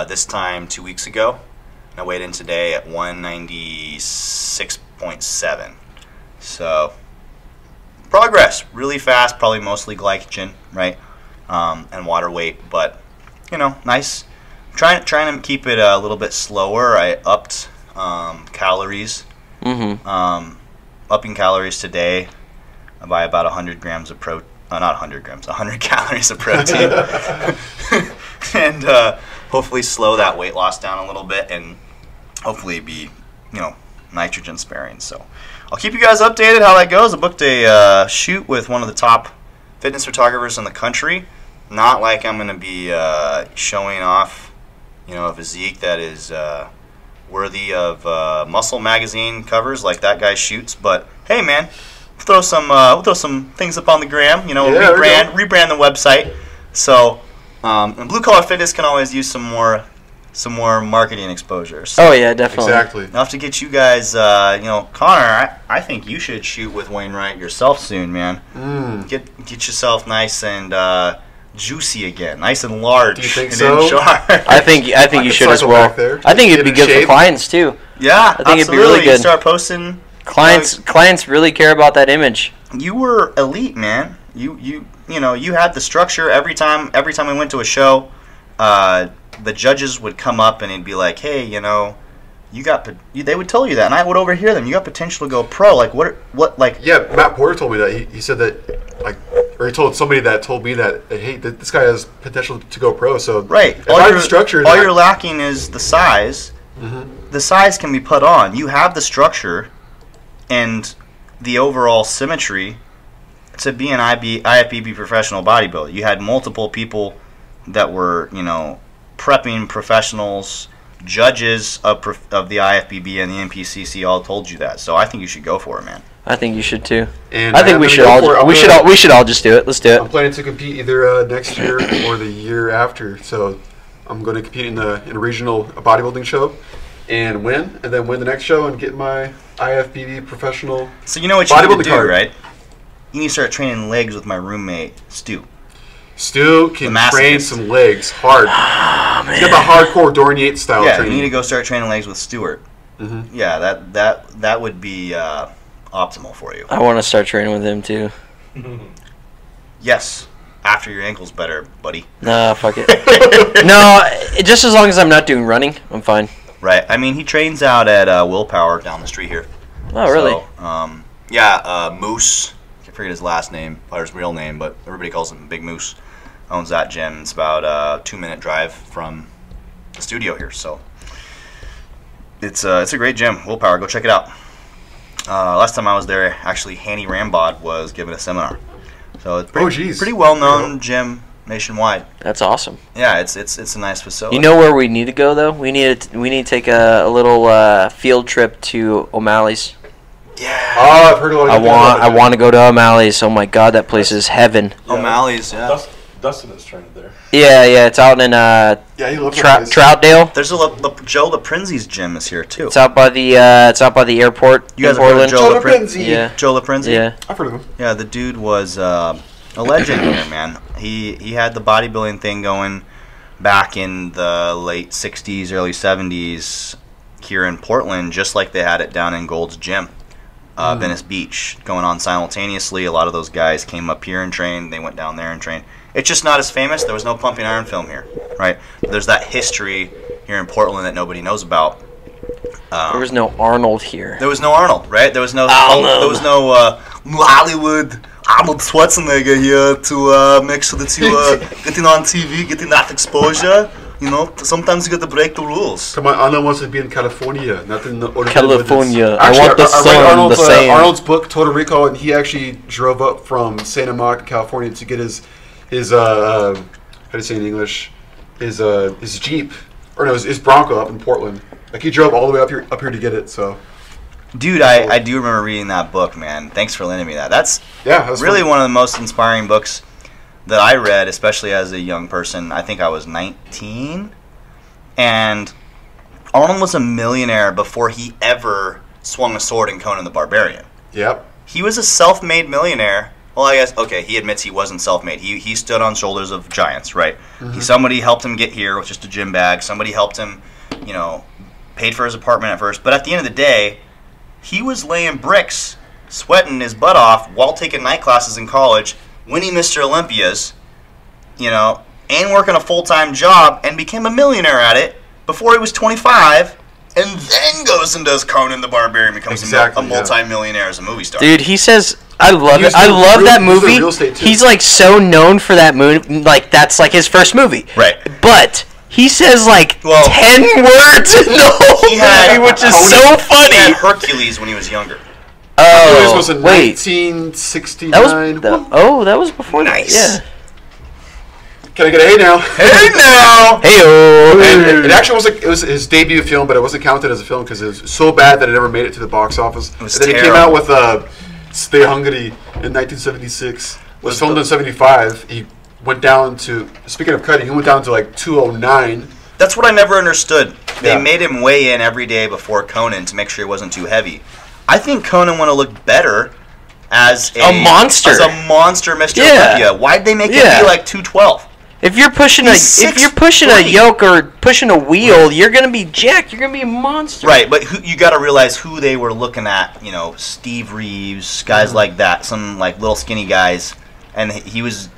this time 2 weeks ago. And I weighed in today at 196.7. So progress really fast. Probably mostly glycogen, right? And water weight, but nice. Trying to keep it a little bit slower. I upped calories. Upping calories today by about 100 grams of protein. Not 100 grams, 100 calories of protein. And hopefully slow that weight loss down a little bit, and hopefully be, nitrogen sparing. So I'll keep you guys updated how that goes. I booked a shoot with one of the top fitness photographers in the country. Not like I'm going to be showing off, a physique that is worthy of Muscle magazine covers like that guy shoots. But hey, man, we'll throw some things up on the gram. Rebrand the website. So, and Blue Collar Fitness can always use some more marketing exposure. So oh yeah, definitely. Exactly. enough to get you guys. Connor, I think you should shoot with Wainwright yourself soon, man. Get yourself nice and juicy again, nice and large. Do you think and so? in charge. I think you should as well. I think it'd be good for clients too. Yeah, I think it'd be really good. You start posting. Clients really care about that image. You were elite, man. You had the structure every time we went to a show. The judges would come up and it'd be like, hey, they would tell you that, and I would overhear them. You got potential to go pro. Like what? Yeah, Matt Porter told me that. He said that, or he told somebody that told me that, hey, this guy has potential to go pro. So right, all you're lacking is the size. The size can be put on. You have the structure and the overall symmetry to be an IFBB professional bodybuilder. You had multiple people that were, prepping professionals, judges of the IFBB and the NPCC all told you that. So I think you should go for it, man. I think you should too. And I think we should all just do it. Let's do it. I'm planning to compete either next year or the year after. So I'm going to compete in a regional bodybuilding show and win the next show and get my IFBB professional. So you know what you need to do, right? You need to start training legs with my roommate, Stu. Stu can train some legs hard. He's got the hardcore Dornier style training. Yeah, you need to go start training legs with Stuart. Yeah, that would be optimal for you. I want to start training with him too. Yes, after your ankle's better, buddy. Nah, fuck it. No, just as long as I'm not doing running, I'm fine. Right. I mean, he trains out at Willpower down the street here. Oh, really? So, Moose forget his last name or his real name, but everybody calls him Big Moose. Owns that gym. It's about a 2-minute drive from the studio here, so it's a great gym. Willpower, go check it out. Last time I was there, actually, Hanny Rambod was giving a seminar. So it's pretty well-known gym nationwide. That's awesome. Yeah, it's a nice facility. You know where we need to go though? We need to take a little field trip to O'Malley's. Yeah. Oh, I've heard a lot of I want to go to O'Malley's. Oh my God, that place is heaven. Yeah. O'Malley's, yeah. Dustin is trained there. Yeah, it's out in he loves Troutdale. There's Joe LaPrinzi's gym is here too. It's out by the airport. You guys in have heard Portland. of Joe LaPrinzi? Yeah. Joe LaPrinzi? Yeah. I've heard of him. Yeah, the dude was a legend here, man. He had the bodybuilding thing going back in the late 60s, early 70s here in Portland, just like they had it down in Gold's Gym. Venice Beach going on simultaneously. A lot of those guys came up here and trained. They went down there and trained. It's just not as famous. There was no pumping iron film here, right? There's that history here in Portland that nobody knows about. There was no Arnold here. There was no Arnold, right? There was no Arnold. There was no Hollywood Arnold Schwarzenegger here to make sure that you getting on TV, getting that exposure. You know, sometimes you got to break the rules. Come on, Arnold wants to be in California, not in the California. Actually, I want the sun, the sand. Arnold's book, Total Recall, and he actually drove up from Santa Monica, California, to get his how do you say in English, his Jeep, or no, his Bronco up in Portland. Like he drove all the way up here to get it. So, dude, I do remember reading that book, man. Thanks for lending me that. That's really one of the most inspiring books that I read, especially as a young person. I think I was 19, and Arnold was a millionaire before he ever swung a sword in Conan the Barbarian. Yep. He was a self-made millionaire. Well, I guess, okay, he admits he wasn't self-made. He stood on shoulders of giants, right? Mm-hmm. Somebody helped him get here with just a gym bag. Somebody helped him, paid for his apartment at first. But at the end of the day, he was laying bricks, sweating his butt off while taking night classes in college, winning Mr. Olympias, and working a full-time job, and became a millionaire at it before he was 25, and then goes and does Conan the Barbarian, becomes a multi-millionaire as a movie star. Dude, he says, I love it. I love that movie. He's like so known for that movie, like that's like his first movie. Right. But he says like 10 words in the whole movie, which is so funny. He had Hercules when he was younger. Hercules was in 1969. That was before. Nice. Yeah. Can I get an A now? Hey now! Hey-o! It actually was his debut film, but it wasn't counted as a film because it was so bad that it never made it to the box office. It was and then terrible. It came out with Stay Hungry in 1976. It was filmed in 75. He went down to, speaking of cutting, he went down to like 209. That's what I never understood. They made him weigh in every day before Conan to make sure he wasn't too heavy. I think Conan would have looked better as a monster. As a monster Mr. Olympia. Why'd they make him be like 212? If you're pushing a yoke or pushing a wheel, you're gonna be jacked. You're gonna be a monster. Right, but you got to realize who they were looking at. Steve Reeves, guys like that, some like little skinny guys, and he was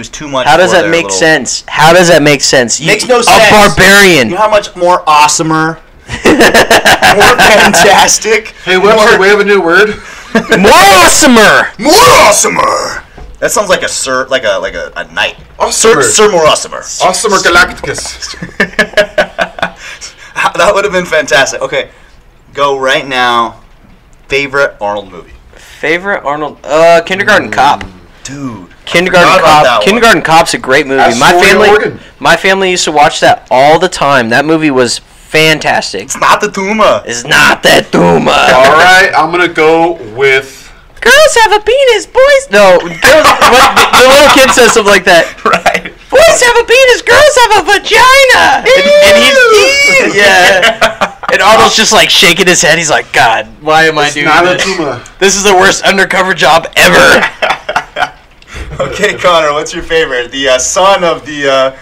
too much. How does that make sense? How does that make sense? Makes no sense. A barbarian. You know how much more awesomer, more fantastic. Hey, Webster, we have a new word. More awesomer. More awesomer. That sounds like a knight. Awesomer. Sir more awesomer. Awesomer Galacticus. That would have been fantastic. Okay, go right now. Favorite Arnold movie? Favorite Arnold? Kindergarten Cop. Dude. Kindergarten Cop. Kindergarten Cop's a great movie. My family used to watch that all the time. That movie was fantastic. It's not the Tuma. It's not that Tuma. All right, I'm gonna go with. Girls have a penis, boys. No, the little kid says something like that. Right. Boys have a penis, girls have a vagina. And he's and Arnold's just like shaking his head. He's like, God, why am I doing this? This is the worst undercover job ever. Okay, Connor, what's your favorite? The son of the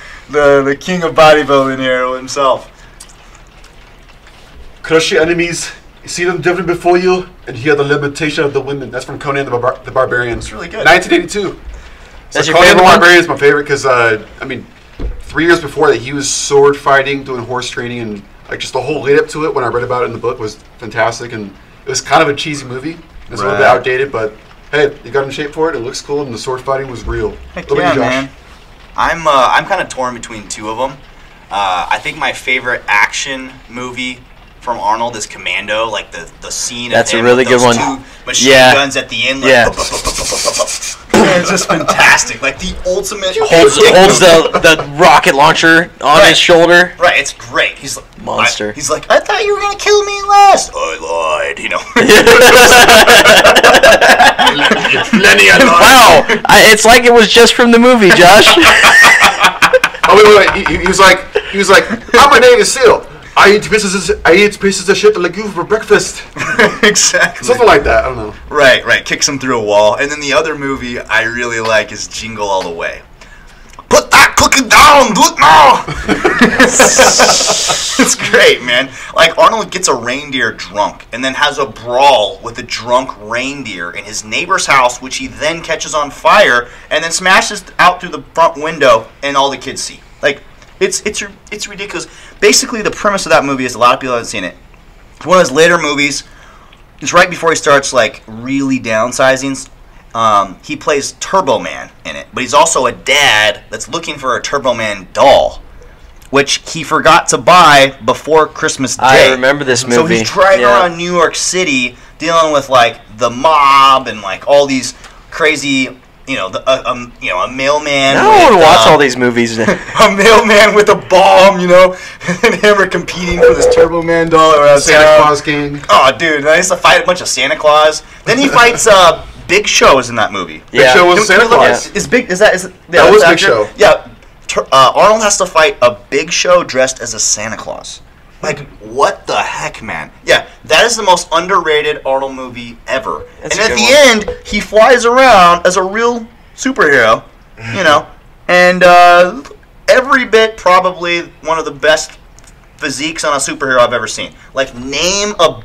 king of bodybuilding here himself. Crush your enemies. See them driven before you, and hear the limitation of the women. That's from Conan the Barbarian. It's really good. 1982. That's so your Conan favorite the one? Barbarian is my favorite because, 3 years before that, he was sword fighting, doing horse training, and like just the whole lead up to it when I read about it in the book was fantastic. And it was kind of a cheesy movie. It's a little bit outdated, but hey, you got in shape for it. It looks cool, and the sword fighting was real. Heck What yeah, about you, Josh? man. I'm kind of torn between two of them. I think my favorite action movie from Arnold is Commando, like the scene. That's of a him really with good those one. Two machine Yeah. guns at the end. Like, Yeah. It's just fantastic. Like the ultimate. Holds the rocket launcher on his shoulder. Right, it's great. He's like Monster. he's like, I thought you were gonna kill me last. I lied. You know. Wow, it's like it was just from the movie, Josh. Oh wait. He was like, I'm a Navy SEAL. I eat pieces of shit like you for breakfast. Exactly. Something like that. I don't know. Right. Kicks him through a wall. And then the other movie I really like is Jingle All the Way. Put that cookie down, do it now. It's great, man. Like Arnold gets a reindeer drunk and then has a brawl with a drunk reindeer in his neighbor's house, which he then catches on fire and then smashes out through the front window, and all the kids see. Like it's ridiculous. Basically, the premise of that movie is a lot of people haven't seen it. It's one of his later movies. It's right before he starts like really downsizing. He plays Turbo Man in it, but he's also a dad that's looking for a Turbo Man doll, which he forgot to buy before Christmas Day. I remember this movie. So he's driving around New York City dealing with like the mob and like all these crazy, a mailman. I don't want to watch all these movies. A mailman with a bomb, and him are competing for this Turbo Man doll around Santa town. Claus King. Oh, dude, I used to fight a bunch of Santa Claus. Then he fights Big Show is in that movie. Big Show was Santa Claus. Is that was Big accurate? Show. Yeah, Arnold has to fight a Big Show dressed as a Santa Claus. Like, what the heck, man? Yeah, that is the most underrated Arnold movie ever. That's and a at good the end, he flies around as a real superhero, and every bit probably one of the best physiques on a superhero I've ever seen. Like, name a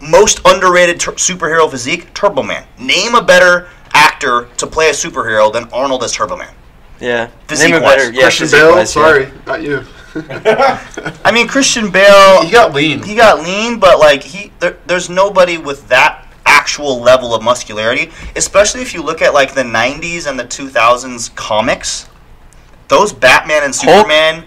most underrated superhero physique, Turbo Man. Name a better actor to play a superhero than Arnold as Turbo Man. Yeah. Physique Name it wise. better. Yeah, Christian physique Bale. wise, Sorry, not you. I mean, Christian Bale. He got lean. He got lean, but like there's nobody with that actual level of muscularity. Especially if you look at like the '90s and the 2000s comics. Those Batman and Superman.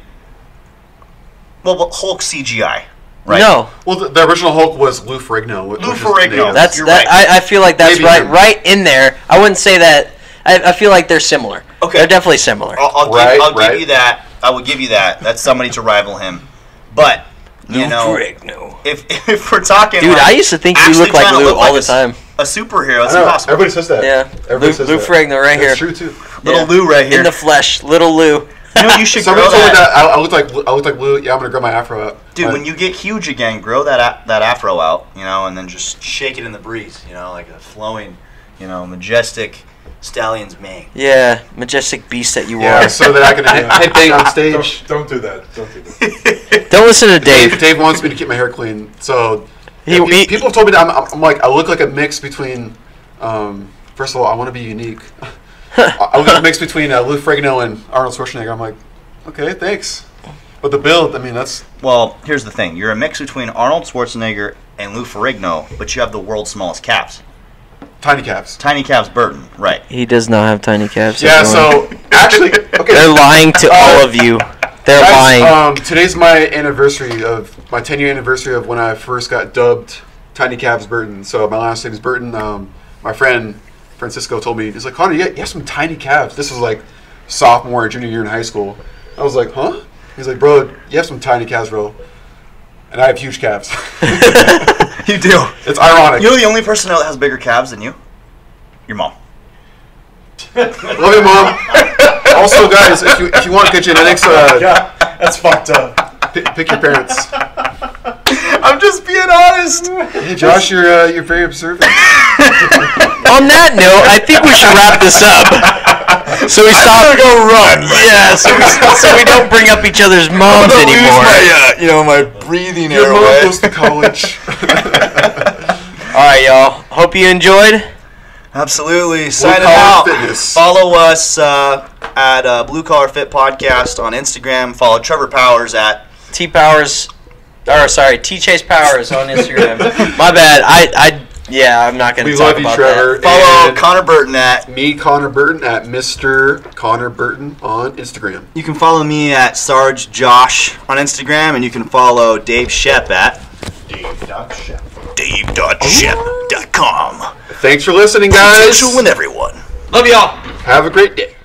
Well, Hulk CGI. Right. No. Well, the original Hulk was Lou Ferrigno. Lou Ferrigno. That's You're that. right. I feel like that's Maybe him. right in there. I wouldn't say that. I feel like they're similar. Okay. They're definitely similar. I'll Right. give you that. I will give you that. That's somebody to rival him. But No. if we're talking, Dude, like, I used to think you actually looked like trying to Lou look all like the time. a superhero, it's I know, impossible. everybody says that. Yeah. Everybody says Lou that. Ferrigno right here. That's true too. Little Lou right here. In the flesh. Little Lou. You know, you should grow Somebody told me that. that I look like Lou. Yeah, I'm gonna grow my afro out. Dude, when you get huge again, grow that afro out, and then just shake it in the breeze, like a flowing, majestic stallion's mane. Yeah. Majestic beast that you Yeah, are. so that I can I think- on stage. Don't do that. Don't do that. Don't listen to Dave. Dave wants me to keep my hair clean, so He- people have told me that I'm like I look like a mix between. First of all, I want to be unique. I look like a mix between Lou Ferrigno and Arnold Schwarzenegger. I'm like, okay, thanks. But the build, I mean, that's Well, here's the thing. You're a mix between Arnold Schwarzenegger and Lou Ferrigno, but you have the world's smallest calves. tiny calves. Tiny calves Burton, right. He does not have tiny calves. Yeah, everyone. so actually, okay. They're lying to all of you. They're lying. Guys, today's my 10-year anniversary of when I first got dubbed Tiny Calves Burton. So my last name is Burton. My friend Francisco told me, he's like, Connor, you have some tiny calves. This was like sophomore or junior year in high school. I was like, huh? He's like, bro, you have some tiny calves, bro. And I have huge calves. You do. It's ironic. You know the only person that has bigger calves than you? Your mom. Love you, Mom. Also, guys, if you want good genetics, Yeah, that's fucked up. pick your parents. I'm just being honest. Hey, Josh, you're very observant. On that note, I think we should wrap this up. So we stop. Go run. Yeah, so we don't bring up each other's moms anymore. My breathing Your mom goes to college. All right, y'all. Hope you enjoyed. Absolutely. Signing Collar out. Fitness. Follow us at Blue Collar Fit Podcast on Instagram. Follow Trevor Powers at T Chase Powers on Instagram. My bad. Yeah, I'm not going to We talk love you, about Trevor. that. Follow And Connor Burton at. me, Connor Burton, at Mr. Connor Burton on Instagram. You can follow me at Sarge Josh on Instagram, and you can follow Dave Shep at Dave.shep.com. Thanks for listening, guys. Social with everyone. Love y'all. Have a great day.